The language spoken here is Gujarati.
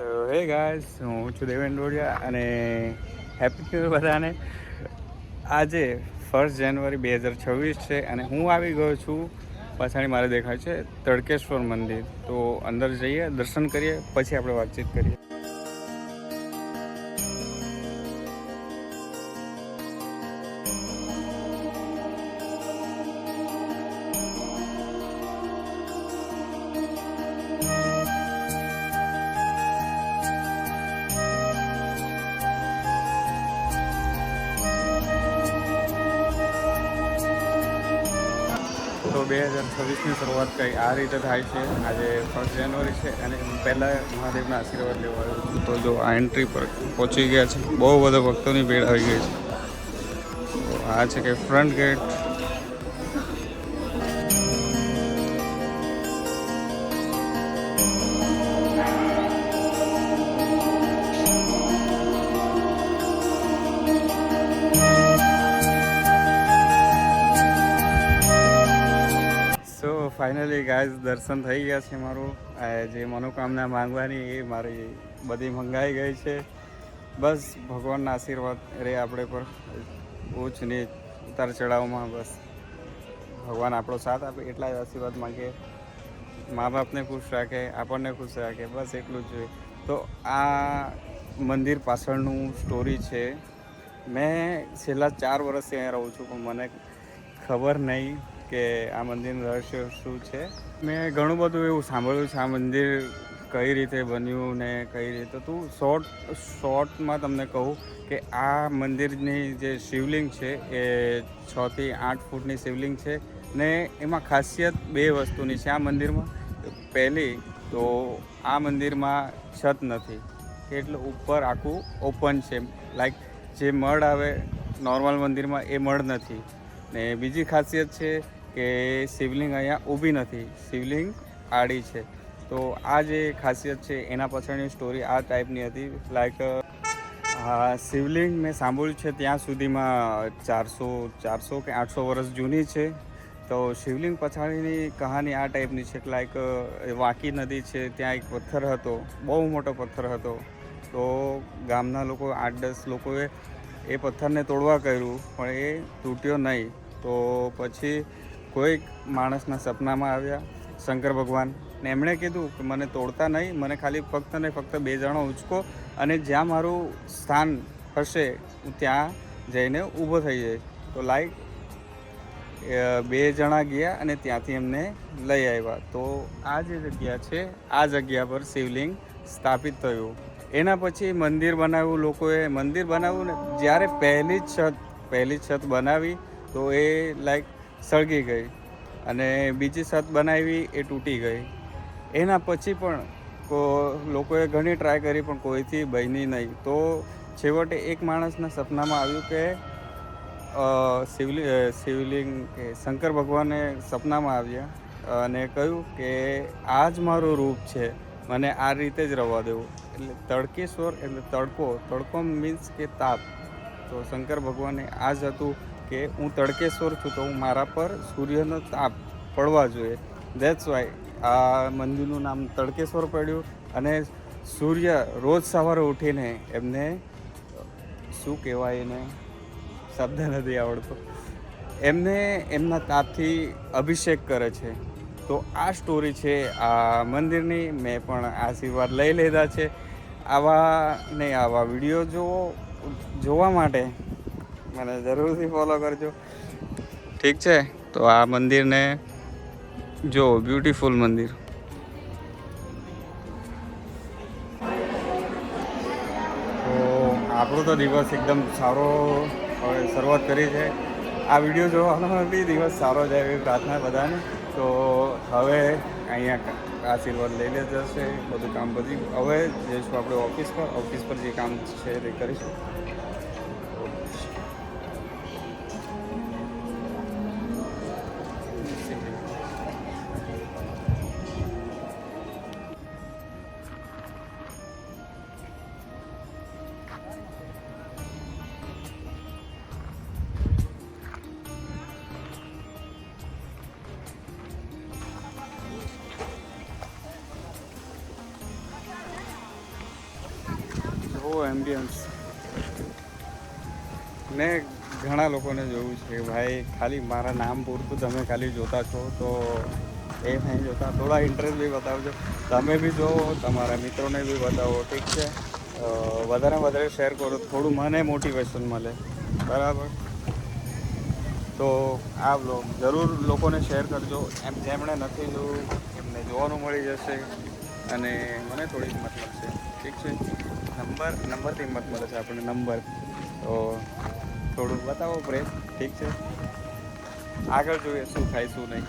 તો હે ગાઈસ, હું છું દેવેન ડોડિયા અને હેપી ન્યૂ યર બધાને. આજે 1 જાન્યુઆરી 2026 છે અને હું આવી ગયો છું. પાછળ મારે દેખાય છે તડકેશ્વર મંદિર. તો અંદર જઈએ, દર્શન કરીએ, પછી આપણે વાતચીત કરીએ. તો 2026ની શરૂઆત કંઈ આ રીતે થાય છે. આજે 1 જાન્યુઆરી છે અને પહેલાં મહાદેવના આશીર્વાદ લેવા આવ્યો છું. તો જો આ એન્ટ્રી પર પહોંચી ગયા છે. બહુ બધા ભક્તોની ભીડ આવી ગઈ છે. તો આ છે કે ફ્રન્ટ ગેટ. ફાઇનલી ગાઈઝ, દર્શન થઈ ગયા છે. મારું જે મનોકામના માંગવાની એ મારી બધી મંગાઈ ગઈ છે. બસ ભગવાનના આશીર્વાદ રહે આપણે પર, ઊંચ નીચ ઉતાર ચઢાવમાં. બસ ભગવાન આપણો સાથ આપે એટલા જ આશીર્વાદ માંગે. મા બાપને ખુશ રાખે, આપણને ખુશ રાખે, બસ એટલું જ જોઈએ. તો આ મંદિર પાછળનું સ્ટોરી છે. મેં છેલ્લા 4 વર્ષથી અહીંયા રહું છું, પણ મને ખબર નહીં કે આ મંદિરનું રહસ્ય શું છે. મેં ઘણું બધું એવું સાંભળ્યું છે આ મંદિર કઈ રીતે બન્યું ને કઈ રીતે. તું શોર્ટમાં તમને કહું કે આ મંદિરની જે શિવલિંગ છે એ 6 થી 8 ફૂટની શિવલિંગ છે ને એમાં ખાસિયત 2 વસ્તુની છે આ મંદિરમાં. પહેલી તો આ મંદિરમાં છત નથી, એટલે ઉપર આખું ઓપન છે. લાઈક જે મઢ આવે નોર્મલ મંદિરમાં એ મઢ નથી. ને બીજી ખાસિયત છે કે શિવલિંગ અહીંયા ઊભી નથી, શિવલિંગ આડી છે. તો આ જે ખાસિયત છે એના પાછળની સ્ટોરી આ ટાઈપની હતી. લાઈક શિવલિંગ મેં સાંભળ્યું છે ત્યાં સુધીમાં 400 કે 800 વર્ષ જૂની છે. તો શિવલિંગ પછાડીની કહાની આ ટાઈપની છે કે લાઈક વાંકી નદી છે, ત્યાં એક પથ્થર હતો, બહુ મોટો પથ્થર હતો. તો ગામના લોકો 8-10 લોકોએ એ પથ્થરને તોડવા કર્યું, પણ એ તૂટ્યો નહીં. તો પછી કોઈક માણસના સપનામાં આવ્યા શંકર ભગવાન, ને એમણે કીધું કે મને તોડતા નહીં, મને ખાલી ફક્ત ને ફક્ત 2 જણો ઉંચકો અને જ્યાં મારું સ્થાન હશે હું ત્યાં જઈને ઊભો થઈ જઈશ. તો લાઈક 2 જણા ગયા અને ત્યાંથી એમને લઈ આવ્યા. તો આ જે જગ્યા છે આ જગ્યા પર શિવલિંગ સ્થાપિત થયું. એના પછી મંદિર બનાવ્યું લોકોએ. મંદિર બનાવ્યું ને જ્યારે પહેલી છત બનાવી તો એ લાઈક સળગી ગઈ અને બીજી છત બનાવી એ તૂટી ગઈ. એના પછી પણ લોકોએ ઘણી ટ્રાય કરી પણ કોઈથી બની નહીં. તો છેવટે એક માણસના સપનામાં આવ્યું કે શિવલિંગ કે શંકર ભગવાને સપનામાં આવ્યા અને કહ્યું કે આ જ મારું રૂપ છે, મને આ રીતે જ રહેવા દેવું. એટલે તડકેશ્વર એટલે તડકો મીન્સ કે તાપ. તો શંકર ભગવાને આ જ હતું કે હું તડકેશ્વર છું, તો હું મારા પર સૂર્યનો તાપ પડવા જોઈએ. દેટ્સ વાય આ મંદિરનું નામ તડકેશ્વર પડ્યું. અને સૂર્ય રોજ સવારે ઉઠીને એમને શું કહેવાય, એને શબ્દ નથી આવડતો, એમને એમના તાપથી અભિષેક કરે છે. તો આ સ્ટોરી છે આ મંદિરની. મેં પણ આશીર્વાદ લઈ લીધા છે. આવા વિડીયો જોવા માટે મને જરૂરથી ફોલો કરજો, ઠીક છે? તો આ મંદિરને જો, બ્યુટીફુલ મંદિર. તો આપણો તો દિવસ એકદમ સારો હવે શરૂઆત કરી છે. આ વિડીયો જોવાનો બી દિવસ સારો જાય એવી પ્રાર્થના બધાને. તો હવે અહીંયા આશીર્વાદ લઈ લે જશે, બધું કામ બધી. હવે જઈશું આપણે ઓફિસ પર જે કામ છે તે કરીશું. જુઓ એમ્બિયન્સ. ને ઘણા લોકોને જોયું છે કે ભાઈ ખાલી મારા નામ પૂરતું તમે ખાલી જોતા છો, તો એ નહીં જોતા, થોડા ઇન્ટરેસ્ટ બી બતાવજો. તમે બી જોવો, તમારા મિત્રોને બી બતાવો, ઠીક છે. વધારે વધારે શેર કરો, થોડું મને મોટિવેશન મળે, બરાબર. તો આ બ્લોગ જરૂર લોકોને શેર કરજો, એમ જેમણે નથી જોયું એમને જોવાનું મળી જશે, અને મને થોડીક મતલબ છે, ઠીક છે. નંબરથી મત મળે છે આપણને, નંબર. તો થોડુંક બતાવો પ્રેમ, ઠીક છે. આગળ જોઈએ શું થાય શું નહીં.